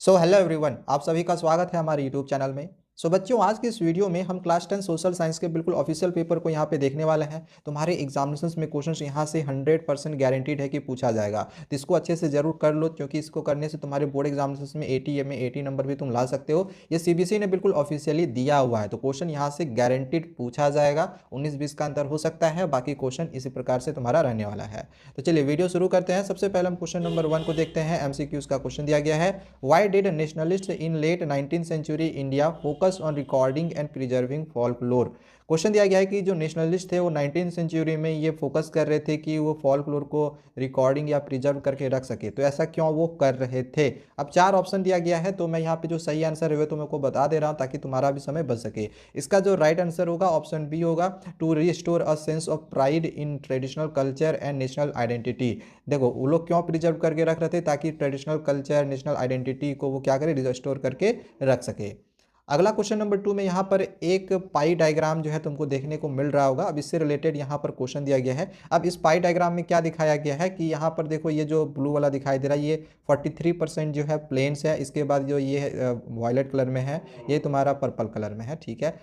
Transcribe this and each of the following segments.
So hello everyone, आप सभी का स्वागत है हमारे यूट्यूब चैनल में। बच्चों, आज की इस वीडियो में हम क्लास 10 सोशल साइंस के बिल्कुल ऑफिशियल पेपर को यहाँ पे देखने वाले हैं। तुम्हारे एग्जामिनेशंस में क्वेश्चंस यहाँ से 100% गारंटीड है कि पूछा जाएगा, तो इसको अच्छे से जरूर कर लो, क्योंकि इसको करने से तुम्हारे बोर्ड एग्जामिनेशंस में 80 नंबर भी तुम ला सकते हो। ये सीबीएसई ने बिल्कुल ऑफिशियली दिया हुआ है, तो क्वेश्चन यहाँ से गारंटीड पूछा जाएगा। 19-20 का अंतर हो सकता है, बाकी क्वेश्चन इसी प्रकार से तुम्हारा रहने वाला है। तो चलिए वीडियो शुरू करते हैं। सबसे पहले हम क्वेश्चन नंबर 1 को देखते हैं। एमसीक्यूज का क्वेश्चन दिया गया है, Why did nationalists in late 19th century India focus on recording and preserving folklore? Question दिया गया है कि जो नेशनलिस्ट थे वो 19th सेंचुरी में ये फोकस कर रहे थे कि वो फॉल्कलोर को रिकॉर्डिंग या प्रिजर्व करके रख सके। तो ऐसा क्यों वो कर रहे थे? अब 4 ऑप्शन दिया गया है, तो मैं यहाँ पे जो सही आंसर है वो तो मैं को बता दे रहा हूँ ताकि तुम्हारा भी समय बच सके। इसका जो राइट आंसर होगा ऑप्शन बी होगा, to restore a sense of pride in traditional culture and national identity. देखो वो लोग क्यों प्रिजर्व करके रख रहे थे, ताकि ट्रेडिशनल कल्चर नेशनल आइडेंटिटी को वो क्या करे, रिस्टोर करके रख सके। अगला क्वेश्चन नंबर 2 में यहाँ पर एक पाई डायग्राम जो है तुमको देखने को मिल रहा होगा। अब इससे रिलेटेड यहाँ पर क्वेश्चन दिया गया है। अब इस पाई डायग्राम में क्या दिखाया गया है कि यहाँ पर देखो, ये जो ब्लू वाला दिखाई दे रहा है ये 43% जो है प्लेन्स है। इसके बाद जो ये वायलेट कलर में है ये तुम्हारा पर्पल कलर में है, ठीक है।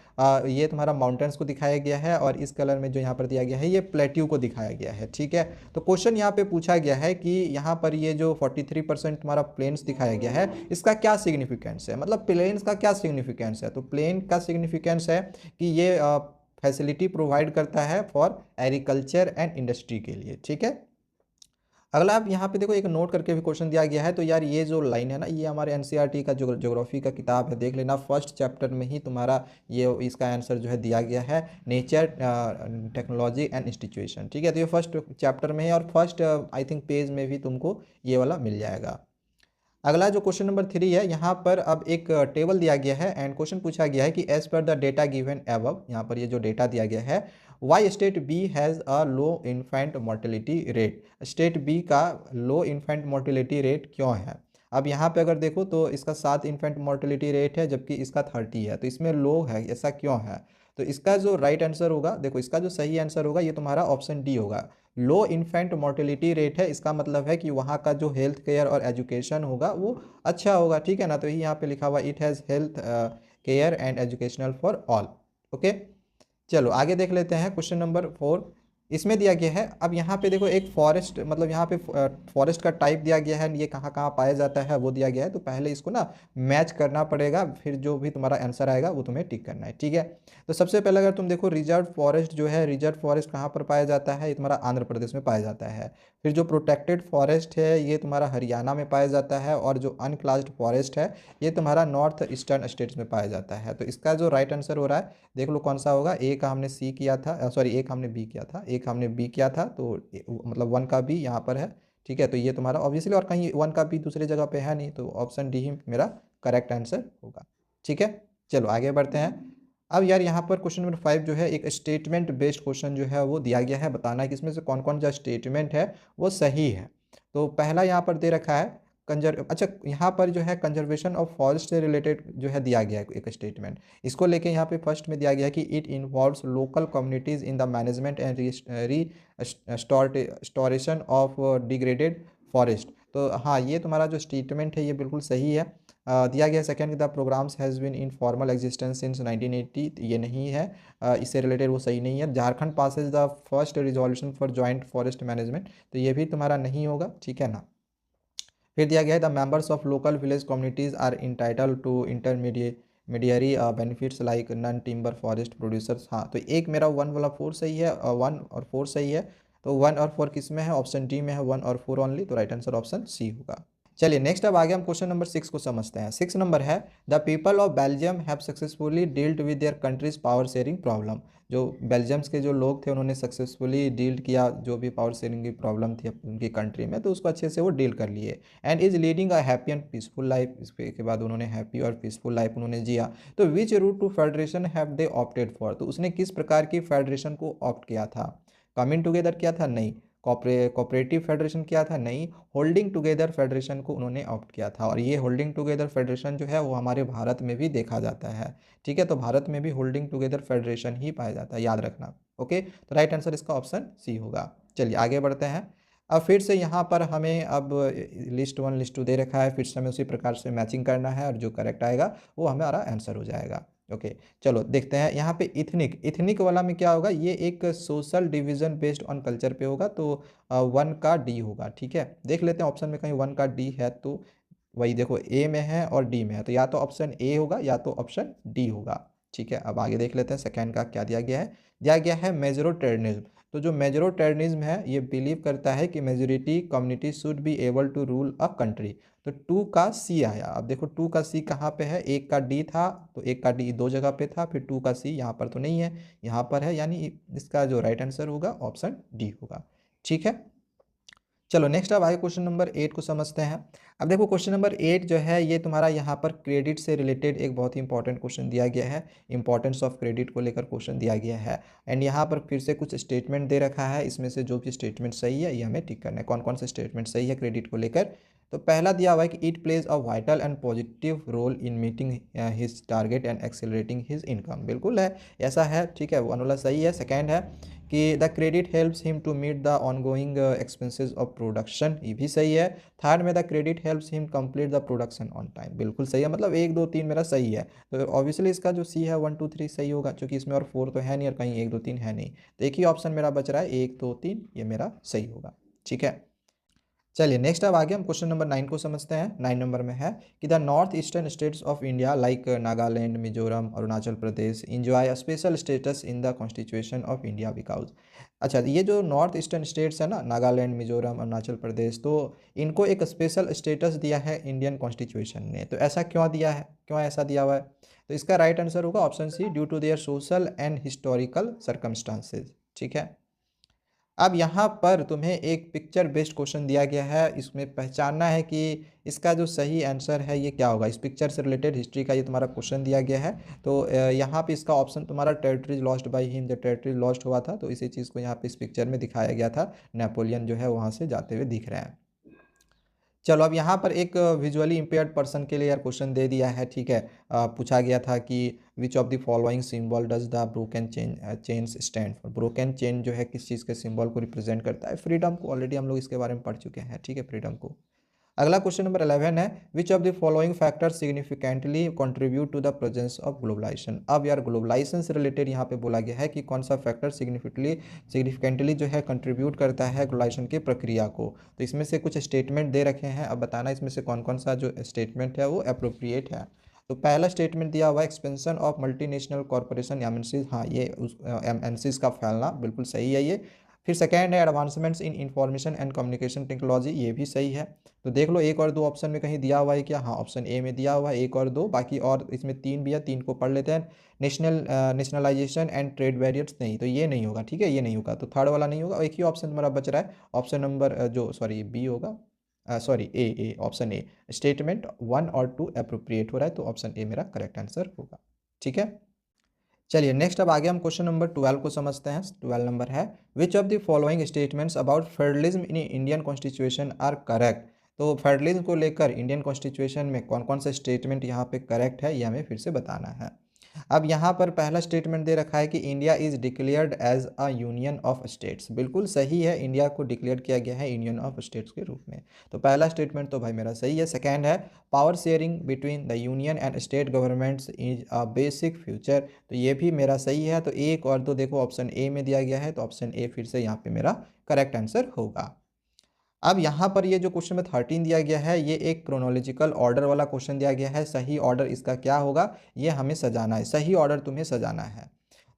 ये तुम्हारा माउंटेन्स को दिखाया गया है, और इस कलर में जो यहाँ पर दिया गया है ये प्लेट्यू को दिखाया गया है, ठीक है। तो क्वेश्चन यहाँ पे पूछा गया है कि यहाँ पर ये जो 43% तुम्हारा प्लेन्स दिखाया गया है इसका क्या सिग्निफिकेंस है, मतलब प्लेन्स का क्या सिग्निफिकेंस है। तो प्लेन का सिग्निफिकेंस है कि ये फैसिलिटी प्रोवाइड करता है फॉर एग्रीकल्चर एंड इंडस्ट्री के लिए, ठीक है। अगला आप यहाँ पे देखो, एक नोट करके भी क्वेश्चन दिया गया है। तो यार ये जो लाइन है ना, ये हमारे एनसीईआरटी का जो ज्योग्राफी का किताब है, देख लेना फर्स्ट चैप्टर में ही तुम्हारा ये इसका आंसर जो है दिया गया है, नेचर टेक्नोलॉजी एंड इंस्टीट्यूशन, ठीक है। तो ये फर्स्ट चैप्टर में है, और फर्स्ट आई थिंक पेज में भी तुमको ये वाला मिल जाएगा। अगला जो क्वेश्चन नंबर 3 है, यहाँ पर अब एक टेबल दिया गया है एंड क्वेश्चन पूछा गया है कि as per the data given above, यहाँ पर ये जो डेटा दिया गया है, why state B has a low infant mortality rate. State B का लो इन्फेंट मोर्टेलिटी रेट क्यों है? अब यहाँ पे अगर देखो तो इसका 7 इन्फेंट मोर्टेलिटी रेट है, जबकि इसका 30 है, तो इसमें लो है, ऐसा क्यों है? तो इसका जो राइट आंसर होगा, देखो इसका जो सही आंसर होगा ये तुम्हारा ऑप्शन डी होगा। लो इन्फेंट मोर्टेलिटी रेट है, इसका मतलब है कि वहाँ का जो हेल्थ केयर और एजुकेशन होगा वो अच्छा होगा, ठीक है ना। तो यहाँ पे लिखा हुआ it has health care and educational for all. Okay, चलो आगे देख लेते हैं। क्वेश्चन नंबर 4 इसमें दिया गया है। अब यहाँ पे देखो एक फॉरेस्ट, मतलब यहाँ पे फॉरेस्ट का टाइप दिया गया है, ये कहाँ कहाँ पाया जाता है वो दिया गया है। तो पहले इसको ना मैच करना पड़ेगा, फिर जो भी तुम्हारा आंसर आएगा वो तुम्हें टिक करना है, ठीक है। तो सबसे पहले अगर तुम देखो, रिजर्व फॉरेस्ट जो है, रिजर्व फॉरेस्ट कहाँ पर पाया जाता है, ये तुम्हारा आंध्र प्रदेश में पाया जाता है। फिर जो प्रोटेक्टेड फॉरेस्ट है ये तुम्हारा हरियाणा में पाया जाता है, और जो अनक्लास्ड फॉरेस्ट है ये तुम्हारा नॉर्थ ईस्टर्न स्टेट्स में पाया जाता है। तो इसका जो राइट आंसर हो रहा है, देख लो कौन सा होगा। ए का हमने सी किया था, सॉरी एक हमने बी किया था, एक हमने बी किया था, तो मतलब 1 का बी यहाँ पर है, ठीक है। तो ये तुम्हारा ऑब्वियसली, और कहीं 1 का बी दूसरी जगह पे है नहीं, तो ऑप्शन डी ही मेरा करेक्ट आंसर होगा, ठीक है। चलो आगे बढ़ते हैं। अब यार यहाँ पर क्वेश्चन नंबर 5 जो है, एक स्टेटमेंट बेस्ड क्वेश्चन जो है वो दिया गया है। बताना है कि इसमें से कौन कौन सा स्टेटमेंट है वो सही है। तो पहला यहाँ पर दे रखा है अच्छा, यहाँ पर जो है कंजर्वेशन ऑफ फॉरेस्ट से रिलेटेड जो है दिया गया है एक स्टेटमेंट। इसको लेके यहाँ पे फर्स्ट में दिया गया है कि it involves local communities in the management and restoration of degraded forest. तो हाँ, ये तुम्हारा जो स्टेटमेंट है ये बिल्कुल सही है। दिया गया second, the programmes has been in formal existence since 1980, ये नहीं है। इससे रिलेटेड वो सही नहीं है। Jharkhand Passage the first resolution for joint forest management, तो ये भी तुम्हारा नहीं होगा, ठीक है ना। फिर दिया गया है the members of local village communities are entitle to intermediary benefits like non timber forest producers. हाँ, तो एक मेरा 1 वाला 4 सही है, 1 और 4 सही है। तो 1 और 4 किस में है? ऑप्शन डी में है, 1 और 4 ओनली। तो राइट आंसर ऑप्शन सी होगा। चलिए नेक्स्ट, अब आगे हम क्वेश्चन नंबर 6 को समझते हैं। 6 नंबर है, the people of Belgium have successfully dealt with their countries power sharing problem. जो बेल्जियम्स के जो लोग थे उन्होंने सक्सेसफुली डील किया जो भी पावर शेयरिंग की प्रॉब्लम थी उनकी कंट्री में, तो उसको अच्छे से वो डील कर लिए, and is leading a happy and peaceful life. इसके बाद उन्होंने हैप्पी और पीसफुल लाइफ उन्होंने जिया। तो which route to federation have they opted for, तो उसने किस प्रकार की फेडरेशन को ऑप्ट किया था? कमिंग टुगेदर किया था? नहीं। कॉपरेटिव फेडरेशन किया था? नहीं। होल्डिंग टुगेदर फेडरेशन को उन्होंने ऑप्ट किया था, और ये होल्डिंग टुगेदर फेडरेशन जो है वो हमारे भारत में भी देखा जाता है, ठीक है। तो भारत में भी होल्डिंग टुगेदर फेडरेशन ही पाया जाता है, याद रखना। ओके, तो राइट आंसर इसका ऑप्शन सी होगा। चलिए आगे बढ़ते हैं। अब फिर से यहाँ पर हमें अब लिस्ट 1 लिस्ट 2 दे रखा है, फिर से हमें उसी प्रकार से मैचिंग करना है और जो करेक्ट आएगा वो हमारा आंसर हो जाएगा। ओके, चलो देखते हैं यहाँ पे इथनिक। इथनिक वाला में क्या होगा, ये एक social division based on culture पे होगा, तो 1 का डी होगा। ठीक है, देख लेते हैं ऑप्शन में कहीं 1 का डी है तो वही देखो ए में है और डी में है, तो या तो ऑप्शन ए होगा या तो ऑप्शन डी होगा। ठीक है, अब आगे देख लेते हैं सेकंड का क्या दिया गया है। दिया गया है मेजोरिटेरियनिज्म। तो जो मेजोरिटेरियनिज्म है ये बिलीव करता है कि majority community should be able to rule a country. तो 2 का सी आया। अब देखो 2 का सी कहाँ पे है, 1 का डी था तो 1 का डी दो जगह पे था, फिर 2 का सी यहाँ पर तो नहीं है, यहाँ पर है, यानी इसका जो राइट आंसर होगा ऑप्शन डी होगा। ठीक है, चलो नेक्स्ट अब आगे क्वेश्चन नंबर 8 को समझते हैं। अब देखो क्वेश्चन नंबर 8 जो है ये तुम्हारा यहाँ पर क्रेडिट से रिलेटेड एक बहुत ही इंपॉर्टेंट क्वेश्चन दिया गया है। इंपॉर्टेंस ऑफ क्रेडिट को लेकर क्वेश्चन दिया गया है एंड यहाँ पर फिर से कुछ स्टेटमेंट दे रखा है, इसमें से जो भी स्टेटमेंट सही है ये हमें टिक करना है। कौन कौन से स्टेटमेंट सही है क्रेडिट को लेकर, तो पहला दिया हुआ है कि it plays a vital and positive role in meeting his target and accelerating his income. बिल्कुल है, ऐसा है। ठीक है, वन वाला सही है। सेकेंड है कि the credit helps him to meet the ongoing expenses of production, ये भी सही है। थर्ड में the credit helps him complete the production on time, बिल्कुल सही है। मतलब 1 2 3 मेरा सही है, तो ऑब्वियसली इसका जो सी है 1 2 3 सही होगा, क्योंकि इसमें और 4 तो है नहीं और कहीं 1 2 3 है नहीं, तो एक ही ऑप्शन मेरा बच रहा है 1 2 3, ये मेरा सही होगा। ठीक है, चलिए नेक्स्ट अब आगे हम क्वेश्चन नंबर 9 को समझते हैं। 9 नंबर में है कि the north eastern states of India like Nagaland, Mizoram, Arunachal Pradesh enjoy special status in the constitution of India because. अच्छा, ये जो नॉर्थ ईस्टर्न स्टेट्स है ना, नागालैंड, मिजोरम, अरुणाचल प्रदेश, तो इनको एक स्पेशल स्टेटस दिया है इंडियन कॉन्स्टिट्यूशन ने। तो ऐसा क्यों दिया है, क्यों ऐसा दिया हुआ है, तो इसका राइट आंसर होगा option C, due to their social and historical circumstances. ठीक है, अब यहाँ पर तुम्हें एक पिक्चर बेस्ड क्वेश्चन दिया गया है, इसमें पहचानना है कि इसका जो सही आंसर है ये क्या होगा। इस पिक्चर से रिलेटेड हिस्ट्री का ये तुम्हारा क्वेश्चन दिया गया है, तो यहाँ पे इसका ऑप्शन तुम्हारा टेरिटरीज लॉस्ट बाय हिम, जब टेरिटरी लॉस्ट हुआ था तो इसी चीज़ को यहाँ पे इस पिक्चर में दिखाया गया था, नेपोलियन जो है वहाँ से जाते हुए दिख रहे हैं। चलो अब यहाँ पर एक विजुअली इम्पेयर्ड पर्सन के लिए यार क्वेश्चन दे दिया है। ठीक है, पूछा गया था कि विच of the following symbol does the broken chains stand for. Broken chain जो है किस चीज़ के सिंबल को रिप्रेजेंट करता है, फ्रीडम को। ऑलरेडी हम लोग इसके बारे में पढ़ चुके हैं। ठीक है, फ्रीडम को। अगला क्वेश्चन नंबर 11 है which of the following factors significantly contribute to the presence of globalisation. अब यार ग्लोबलाइजेशन से रिलेटेड यहाँ पे बोला गया है कि कौन सा फैक्टर सिग्निफिकेंटली जो है कंट्रीब्यूट करता है ग्लोबलाइजेशन की प्रक्रिया को। तो इसमें से कुछ स्टेटमेंट दे रखे हैं, अब बताना इसमें से कौन कौन सा जो स्टेटमेंट है वो अप्रोप्रिएट है। तो पहला स्टेटमेंट दिया हुआ है expansion of multinational corporation MNCs, हाँ ये उस एमएनसीज का फैलना, बिल्कुल सही है ये। फिर सेकंड है advancements in information and communication technology, ये भी सही है। तो देख लो 1 और 2 ऑप्शन में कहीं दिया हुआ है क्या, हाँ ऑप्शन ए में दिया हुआ है 1 और 2, बाकी और इसमें 3 भी है, 3 को पढ़ लेते हैं। नेशनलाइजेशन एंड ट्रेड बैरियर्स, नहीं, तो ये नहीं होगा। ठीक है, ये नहीं होगा, तो थर्ड वाला नहीं होगा। एक ही ऑप्शन तुम्हारा बच रहा है, ऑप्शन नंबर जो सॉरी बी होगा, sorry A option A. Statement 1 और 2 अप्रोप्रिएट हो रहा है, तो ऑप्शन ए मेरा करेक्ट आंसर होगा। ठीक है, चलिए नेक्स्ट अब आगे हम क्वेश्चन नंबर 12 को समझते हैं। 12 नंबर है which of the following statements about federalism in Indian constitution are correct. तो फेडरलिज्म को लेकर इंडियन कॉन्स्टिट्यूशन में कौन कौन से स्टेटमेंट यहाँ पे करेक्ट है ये हमें फिर से बताना है। अब यहाँ पर पहला स्टेटमेंट दे रखा है कि India is declared as a union of states, बिल्कुल सही है, इंडिया को डिक्लेयर किया गया है यूनियन ऑफ स्टेट्स के रूप में। तो पहला स्टेटमेंट तो भाई मेरा सही है। सेकंड है power sharing between the union and state governments is a basic future, तो ये भी मेरा सही है। तो 1 और 2 देखो ऑप्शन ए में दिया गया है, तो ऑप्शन ए फिर से यहाँ पे मेरा करेक्ट आंसर होगा। अब यहाँ पर ये जो क्वेश्चन में 13 दिया गया है ये एक क्रोनोलॉजिकल ऑर्डर वाला क्वेश्चन दिया गया है। सही ऑर्डर इसका क्या होगा ये हमें सजाना है, सही ऑर्डर तुम्हें सजाना है।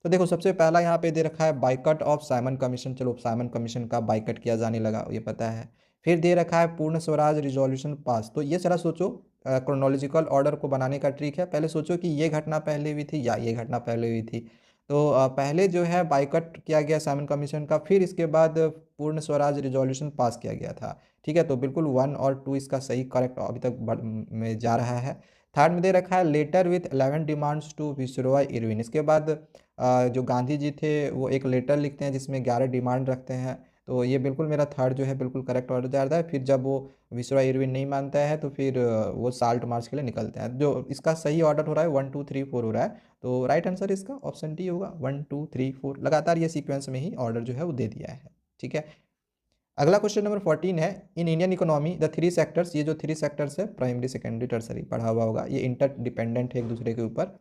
तो देखो सबसे पहला यहाँ पे दे रखा है बाइकट ऑफ साइमन कमीशन, चलो साइमन कमीशन का बाइकट किया जाने लगा ये पता है। फिर दे रखा है पूर्ण स्वराज रिजोल्यूशन पास, तो ये जरा सोचो क्रोनोलॉजिकल ऑर्डर को बनाने का ट्रिक है, पहले सोचो कि ये घटना पहले हुई थी या ये घटना पहले हुई थी। तो पहले जो है बाइकट किया गया साइमन कमीशन का, फिर इसके बाद पूर्ण स्वराज रिजोल्यूशन पास किया गया था। ठीक है, तो बिल्कुल 1 और 2 इसका सही करेक्ट अभी तक में जा रहा है। थर्ड में दे रखा है letter with 11 demands to viceroy Irwin, इसके बाद जो गांधी जी थे वो एक लेटर लिखते हैं जिसमें 11 डिमांड रखते हैं, तो ये बिल्कुल मेरा थर्ड जो है बिल्कुल करेक्ट ऑर्डर जा रहा है। फिर जब वो विसरॉय इरविन नहीं मानता है तो फिर वो साल्ट मार्च के लिए निकलते हैं। जो इसका सही ऑर्डर हो रहा है 1 2 3 4 हो रहा है, तो राइट आंसर इसका ऑप्शन डी होगा 1 2 3 4, लगातार ये सीक्वेंस में ही ऑर्डर जो है वो दे दिया है। ठीक है, अगला क्वेश्चन नंबर 14 है, in Indian economy the three sectors, ये जो थ्री सेक्टर्स है प्राइमरी सेकेंडरी टर्सरी पढ़ा हुआ होगा, ये इंटर डिपेंडेंट है एक दूसरे के ऊपर।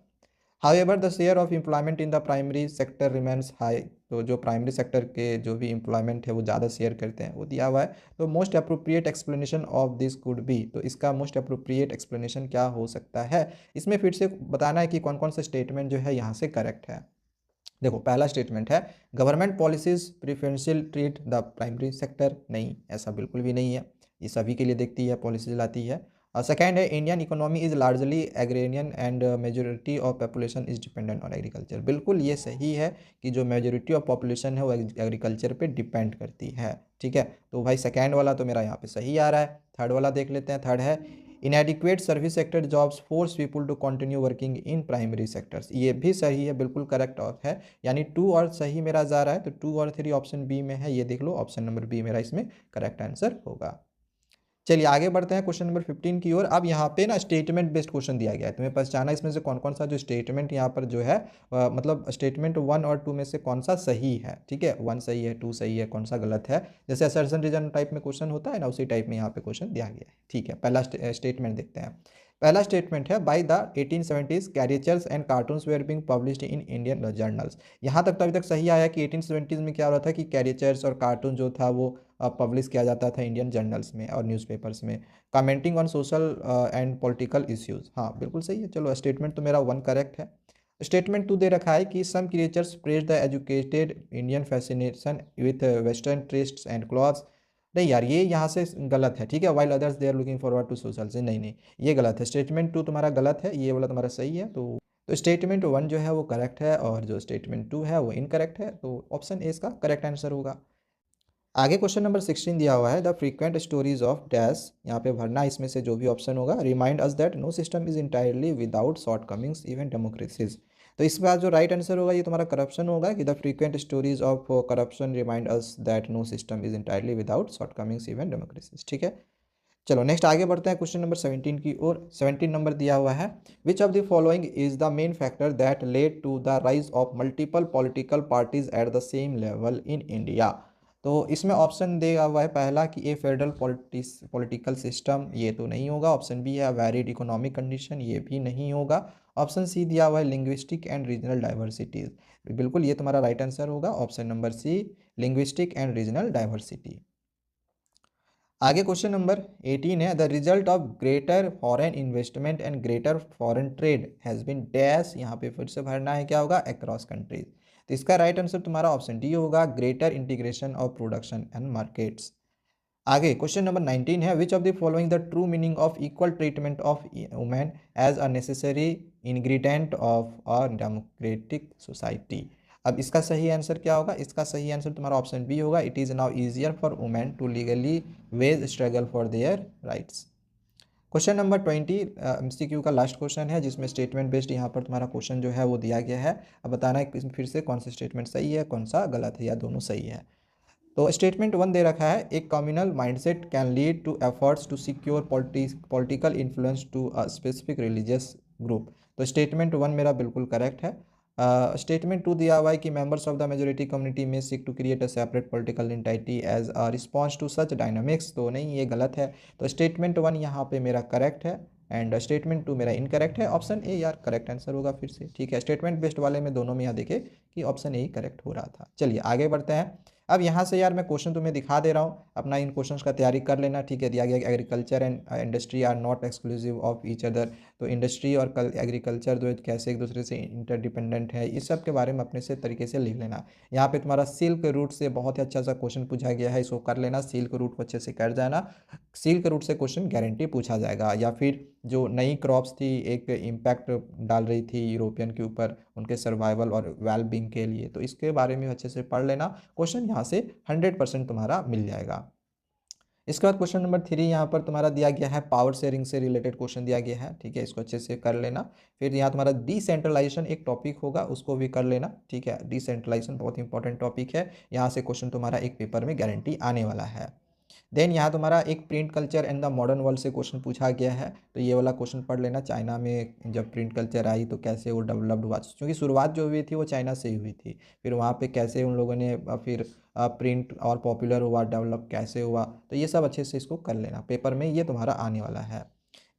However the share of employment in the primary sector remains high, तो जो प्राइमरी सेक्टर के जो भी एम्प्लॉयमेंट है वो ज़्यादा शेयर करते हैं, वो दिया हुआ है। तो most appropriate explanation of this could be, तो इसका मोस्ट अप्रोप्रिएट एक्सप्लेनेशन क्या हो सकता है। इसमें फिर से बताना है कि कौन कौन सा स्टेटमेंट जो है यहाँ से करेक्ट है। देखो पहला स्टेटमेंट है government policies preferential treat the primary sector, नहीं ऐसा बिल्कुल भी नहीं है, ये सभी के लिए देखती है, पॉलिसीज लाती है। और सेकेंड है Indian economy is largely agrarian and majority of population is dependent on agriculture, बिल्कुल ये सही है कि जो मेजोरिटी ऑफ पॉपुलेशन है वो एग्रीकल्चर पे डिपेंड करती है। ठीक है, तो भाई सेकेंड वाला तो मेरा यहाँ पे सही आ रहा है। थर्ड वाला देख लेते हैं। थर्ड है inadequate service sector jobs force people to continue working in primary sectors, ये भी सही है, बिल्कुल करेक्ट है, यानी 2 और सही मेरा जा रहा है, तो 2 और 3 ऑप्शन बी में है, ये देख लो ऑप्शन नंबर बी मेरा इसमें करेक्ट आंसर होगा। चलिए आगे बढ़ते हैं क्वेश्चन नंबर 15 की ओर। अब यहाँ पे ना स्टेटमेंट बेस्ड क्वेश्चन दिया गया है, तुम्हें पहचाना इसमें से कौन कौन सा जो स्टेटमेंट यहाँ पर जो है मतलब स्टेटमेंट 1 और 2 में से कौन सा सही है। ठीक है, 1 सही है, 2 सही है, कौन सा गलत है। जैसे असर्शन रीजन टाइप में क्वेश्चन होता है ना, उसी टाइप में यहाँ पे क्वेश्चन दिया गया है। ठीक है, पहला स्टेटमेंट देखते हैं। पहला स्टेटमेंट है by the 1870s caricatures and cartoons were being published in Indian journals, यहाँ तक तो अभी तक सही आया कि 1870s में क्या हो रहा था कि कैरिएचर्स और कार्टून जो था वो पब्लिश किया जाता था इंडियन जर्नल्स में और न्यूज़पेपर्स में, commenting on social and political issues, हाँ बिल्कुल सही है। चलो स्टेटमेंट तो मेरा 1 करेक्ट है। स्टेटमेंट 2 दे रखा है कि some creatures praise the educated Indian fascination with western tastes and clothes, नहीं यार ये यहाँ से गलत है। ठीक है, while others they are looking forward to social से, नहीं नहीं ये गलत है। स्टेटमेंट 2 तुम्हारा गलत है, ये वाला तुम्हारा सही है। तो स्टेटमेंट 1 जो है वो करेक्ट है और जो स्टेटमेंट 2 है वो इनकरेक्ट है, तो ऑप्शन ए इसका करेक्ट आंसर होगा। आगे क्वेश्चन नंबर 16 दिया हुआ है the frequent stories of dash, यहाँ पे भरना इसमें से जो भी ऑप्शन होगा। Remind us that no system is entirely without shortcomings even democracies, तो इसका जो राइट आंसर होगा ये तुम्हारा करप्शन होगा कि the frequent stories of corruption remind us that no system is entirely without shortcomings even democracies. ठीक है, चलो नेक्स्ट आगे बढ़ते हैं क्वेश्चन नंबर 17 की ओर। 17 नंबर दिया हुआ है which of the following is the main factor that led to the rise of multiple political parties at the same level in India, तो इसमें ऑप्शन दिया हुआ है पहला कि ए फेडरल पॉलिटिकल सिस्टम, ये तो नहीं होगा। ऑप्शन बी है वैरिड इकोनॉमिक कंडीशन, ये भी नहीं होगा। ऑप्शन सी दिया हुआ है लिंग्विस्टिक एंड रीजनल डाइवर्सिटीज, बिल्कुल ये तुम्हारा राइट आंसर होगा, option number C linguistic and regional diversity. आगे क्वेश्चन नंबर 18 है the result of greater foreign investment and greater foreign trade has been dash, यहाँ पे फिर से भरना है क्या होगा अक्रॉस कंट्रीज, तो इसका राइट आंसर तुम्हारा ऑप्शन डी होगा greater integration of production and markets. आगे क्वेश्चन नंबर 19 है which of the following the true meaning of equal treatment of women as a necessary ingredient of a democratic society, अब इसका सही answer क्या होगा। इसका सही आंसर तुम्हारा ऑप्शन बी होगा it is now easier for women to legally wage struggle for their rights. Question number 20 MCQ का लास्ट क्वेश्चन है जिसमें स्टेटमेंट बेस्ड यहाँ पर तुम्हारा क्वेश्चन जो है वो दिया गया है। अब बताना है कि फिर से कौन सा स्टेटमेंट सही है कौन सा गलत है या दोनों सही है। तो स्टेटमेंट 1 दे रखा है एक communal mindset can lead to efforts to secure political influence to a specific religious group, तो स्टेटमेंट 1 मेरा बिल्कुल करेक्ट है। स्टेटमेंट 2 दिया हुआ है कि members of the majority community may seek to create a separate political entity as a response to such dynamics, तो नहीं ये गलत है। तो स्टेटमेंट 1 यहाँ पे मेरा करेक्ट है एंड स्टेटमेंट 2 मेरा इनकरेक्ट है। ऑप्शन ए यार करेक्ट आंसर होगा फिर से। ठीक है, स्टेटमेंट बेस्ड वाले में दोनों में यहाँ देखे कि ऑप्शन ए ही करेक्ट हो रहा था। चलिए आगे बढ़ते हैं। अब यहाँ से यार मैं क्वेश्चन तुम्हें दिखा दे रहा हूँ, अपना इन क्वेश्चंस का तैयारी कर लेना। ठीक है, दिया गया agriculture and industry are not exclusive of each other, तो इंडस्ट्री और एग्रीकल्चर जो कैसे एक दूसरे से इंटरडिपेंडेंट है इस सब के बारे में अपने से तरीके से लिख लेना। यहाँ पे तुम्हारा सिल्क रूट से बहुत ही अच्छा सा क्वेश्चन पूछा गया है, इसको कर लेना, सिल्क रूट को अच्छे से कर जाना। सिल्क रूट से क्वेश्चन गारंटी पूछा जाएगा। या फिर जो नई क्रॉप्स थी एक इम्पैक्ट डाल रही थी यूरोपियन के ऊपर उनके सर्वाइवल और वेल बींग के लिए, तो इसके बारे में अच्छे से पढ़ लेना, क्वेश्चन यहाँ से 100% तुम्हारा मिल जाएगा। इसके बाद क्वेश्चन नंबर 3 यहाँ पर तुम्हारा दिया गया है पावर शेयरिंग से रिलेटेड क्वेश्चन दिया गया है। ठीक है, इसको अच्छे से कर लेना। फिर यहाँ तुम्हारा डिसेंट्रलाइजेशन एक टॉपिक होगा, उसको भी कर लेना। ठीक है, डिसेंट्रलाइजेशन बहुत इंपॉर्टेंट टॉपिक है, यहाँ से क्वेश्चन तुम्हारा एक पेपर में गारंटी आने वाला है। देन यहाँ तुम्हारा एक print culture and the modern world से क्वेश्चन पूछा गया है, तो ये वाला क्वेश्चन पढ़ लेना। चाइना में जब प्रिंट कल्चर आई तो कैसे वो डेवलप्ड हुआ, क्योंकि शुरुआत जो हुई थी वो चाइना से ही हुई थी। फिर वहाँ पे कैसे उन लोगों ने फिर प्रिंट और पॉपुलर हुआ, डेवलप कैसे हुआ, तो ये सब अच्छे से इसको कर लेना, पेपर में ये तुम्हारा आने वाला है।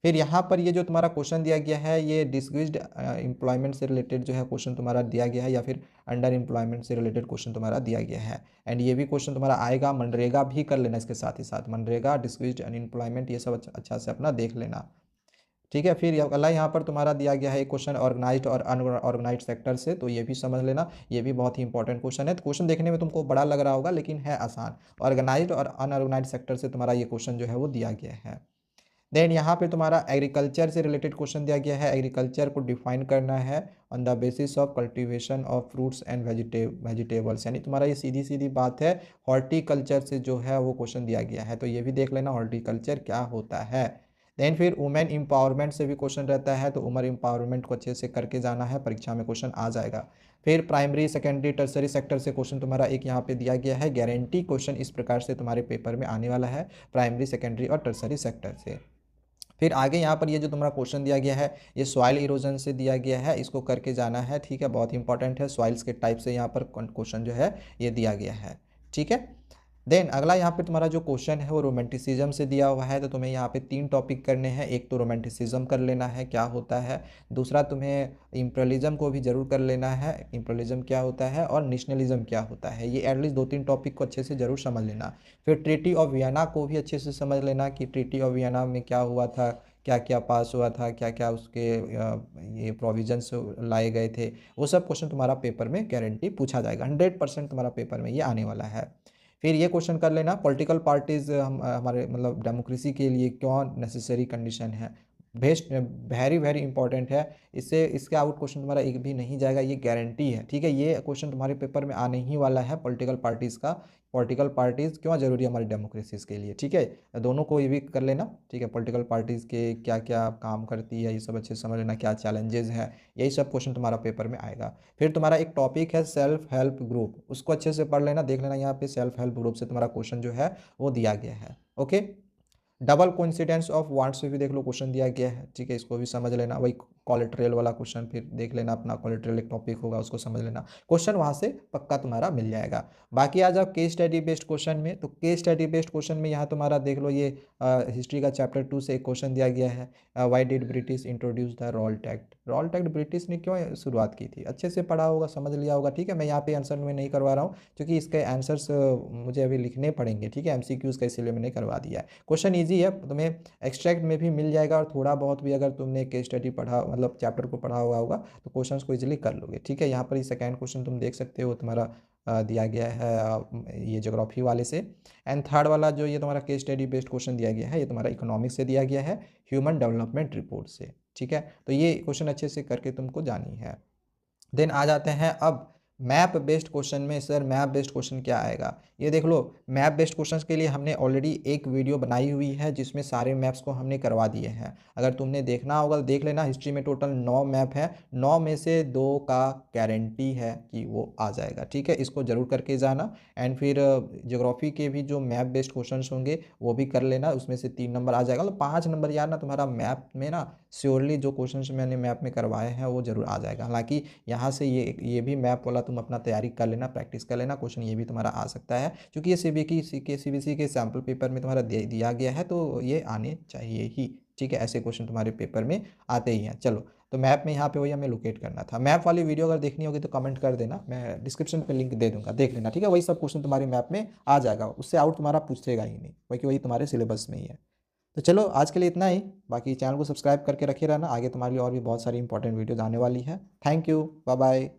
फिर यहाँ पर ये जो तुम्हारा क्वेश्चन दिया गया है, ये डिस्क्रीज्ड एम्प्लॉयमेंट से रिलेटेड जो है क्वेश्चन तुम्हारा दिया गया है, या फिर अंडर एम्प्लॉयमेंट से रिलेटेड क्वेश्चन तुम्हारा दिया गया है। एंड ये भी क्वेश्चन तुम्हारा आएगा, मनरेगा भी कर लेना इसके साथ ही साथ, मनरेगा, डिस्क्रीज्ड अनएम्प्लॉयमेंट, ये सब अच्छा से अपना देख लेना, ठीक है। फिर अगला यहाँ पर तुम्हारा दिया गया है एक क्वेश्चन ऑर्गेनाइज्ड और अनऑर्गेनाइज्ड सेक्टर से, तो ये भी समझ लेना, ये भी बहुत ही इंपॉर्टेंट क्वेश्चन है। तो क्वेश्चन देखने में तुमको बड़ा लग रहा होगा लेकिन है आसान। ऑर्गेनाइज्ड और अनऑर्गेनाइज्ड सेक्टर से तुम्हारा ये क्वेश्चन जो है वो दिया गया है। देन यहाँ पे तुम्हारा एग्रीकल्चर से रिलेटेड क्वेश्चन दिया गया है। एग्रीकल्चर को डिफाइन करना है on the basis of cultivation of fruits and vegetables, यानी तुम्हारा ये सीधी सीधी बात है, हॉर्टिकल्चर से जो है वो क्वेश्चन दिया गया है, तो ये भी देख लेना हॉर्टिकल्चर क्या होता है। देन फिर वुमेन एम्पावरमेंट से भी क्वेश्चन रहता है, तो वुमेन एम्पावरमेंट को अच्छे से करके जाना है, परीक्षा में क्वेश्चन आ जाएगा। फिर प्राइमरी सेकेंडरी टर्सरी सेक्टर से क्वेश्चन तुम्हारा एक यहाँ पे दिया गया है, गारंटी क्वेश्चन इस प्रकार से तुम्हारे पेपर में आने वाला है, प्राइमरी सेकेंडरी और टर्सरी सेक्टर से। फिर आगे यहाँ पर ये जो तुम्हारा क्वेश्चन दिया गया है, ये सॉइल इरोजन से दिया गया है, इसको करके जाना है, ठीक है, बहुत इंपॉर्टेंट है। सॉइल्स के टाइप से यहाँ पर क्वेश्चन जो है ये दिया गया है, ठीक है। देन अगला यहाँ पे तुम्हारा जो क्वेश्चन है वो रोमांटिसिज्म से दिया हुआ है, तो तुम्हें यहाँ पे 3 टॉपिक करने हैं। एक तो रोमांटिसिज्म कर लेना है क्या होता है, दूसरा तुम्हें इम्पीरियलिज्म को भी जरूर कर लेना है, इम्पीरियलिज्म क्या होता है, और नेशनलिज्म क्या होता है, ये एटलीस्ट 2-3 टॉपिक को अच्छे से जरूर समझ लेना। फिर ट्रीटी ऑफ वियना को भी अच्छे से समझ लेना कि ट्रीटी ऑफ वियना में क्या हुआ था, क्या क्या पास हुआ था, क्या क्या उसके ये प्रोविजंस लाए गए थे, वो सब क्वेश्चन तुम्हारा पेपर में गारंटी पूछा जाएगा, 100% तुम्हारा पेपर में ये आने वाला है। फिर ये क्वेश्चन कर लेना, पॉलिटिकल पार्टीज हमारे मतलब डेमोक्रेसी के लिए क्यों नेसेसरी कंडीशन है, बेस्ट, वेरी वेरी इंपॉर्टेंट है। इससे इसके आउट क्वेश्चन तुम्हारा एक भी नहीं जाएगा, ये गारंटी है, ठीक है। ये क्वेश्चन तुम्हारे पेपर में आने ही वाला है, पॉलिटिकल पार्टीज़ का, पॉलिटिकल पार्टीज़ क्यों ज़रूरी है हमारी डेमोक्रेसीज़ के लिए, ठीक है। दोनों को ये भी कर लेना, ठीक है। पॉलिटिकल पार्टीज़ के क्या क्या काम करती है ये सब अच्छे से समझ लेना, क्या चैलेंजेस हैं, यही सब क्वेश्चन तुम्हारा पेपर में आएगा। फिर तुम्हारा एक टॉपिक है सेल्फ हेल्प ग्रुप, उसको अच्छे से पढ़ लेना, देख लेना यहाँ पे सेल्फ हेल्प ग्रुप से तुम्हारा क्वेश्चन जो है वो दिया गया है, okay. Double coincidence of wants से भी देख लो क्वेश्चन दिया गया है, ठीक है, इसको भी समझ लेना। वही कोलेटरल वाला क्वेश्चन फिर देख लेना, अपना कोलेटरल एक टॉपिक होगा उसको समझ लेना, क्वेश्चन वहाँ से पक्का तुम्हारा मिल जाएगा। बाकी आ जाओ केस स्टडी बेस्ड क्वेश्चन में, तो केस स्टडी बेस्ड क्वेश्चन में यहाँ तुम्हारा देख लो, ये हिस्ट्री का चैप्टर 2 से एक क्वेश्चन दिया गया है, why did British introduce the Raoult act, Raoult act British ने क्यों शुरुआत की थी, अच्छे से पढ़ा होगा, समझ लिया होगा, ठीक है। मैं यहाँ पे आंसर में नहीं करवा रहा हूँ क्योंकि इसके आंसर्स मुझे अभी लिखने पड़ेंगे, ठीक है, एमसीक्यूज़ का, इसीलिए मैंने करवा दिया है। क्वेश्चन ईजी है, तुम्हें एक्सट्रैक्ट में भी मिल जाएगा, और थोड़ा बहुत भी अगर तुमने केस स्टडी पढ़ा, मतलब चैप्टर को पढ़ा हुआ होगा, तो क्वेश्चंस को इजीली कर लोगे, ठीक है। यहाँ पर ये सेकंड क्वेश्चन तुम देख सकते हो, तुम्हारा दिया गया है ये ज्योग्राफी वाले से। एंड थर्ड वाला जो ये तुम्हारा केस स्टडी बेस्ड क्वेश्चन दिया गया है, ये तुम्हारा इकोनॉमिक्स से दिया गया है, ह्यूमन डेवलपमेंट रिपोर्ट से, ठीक है। तो ये क्वेश्चन अच्छे से करके तुमको जानी है। देन आ जाते हैं अब मैप बेस्ड क्वेश्चन में। सर मैप बेस्ड क्वेश्चन क्या आएगा, ये देख लो, मैप बेस्ड क्वेश्चंस के लिए हमने ऑलरेडी एक वीडियो बनाई हुई है जिसमें सारे मैप्स को हमने करवा दिए हैं, अगर तुमने देखना होगा तो देख लेना। हिस्ट्री में टोटल 9 मैप है, 9 में से 2 का गारंटी है कि वो आ जाएगा, ठीक है, इसको जरूर करके जाना। एंड फिर ज्योग्राफी के भी जो मैप बेस्ड क्वेश्चंस होंगे वो भी कर लेना, उसमें से 3 नंबर आ जाएगा, मतलब 5 नंबर यार ना तुम्हारा मैप में ना श्योरली जो क्वेश्चंस मैंने मैप में करवाए हैं वो जरूर आ जाएगा। हालांकि यहाँ से ये भी मैप वाला तुम अपना तैयारी कर लेना, प्रैक्टिस कर लेना, क्वेश्चन ये भी तुम्हारा आ सकता है, क्योंकि ये सीबीएसई के सैम्पल पेपर में तुम्हारा दिया गया है, तो ये आने चाहिए ही, ठीक है, ऐसे क्वेश्चन तुम्हारे पेपर में आते ही हैं। चलो, तो मैप में यहाँ पे वही हमें लोकेट करना था। मैप वाली वीडियो अगर देखनी होगी तो कमेंट कर देना, मैं डिस्क्रिप्शन पे लिंक दे दूंगा, देख लेना, ठीक है। वही सब क्वेश्चन तुम्हारे मैप में आ जाएगा, उससे आउट तुम्हारा पूछेगा ही नहीं, क्योंकि वही तुम्हारे सिलेबस में ही है। तो चलो आज के लिए इतना ही, बाकी चैनल को सब्सक्राइब करके रखे रहना, आगे तुम्हारे लिए और भी बहुत सारी इंपॉर्टेंट वीडियोज आने वाली है। Thank you, bye bye.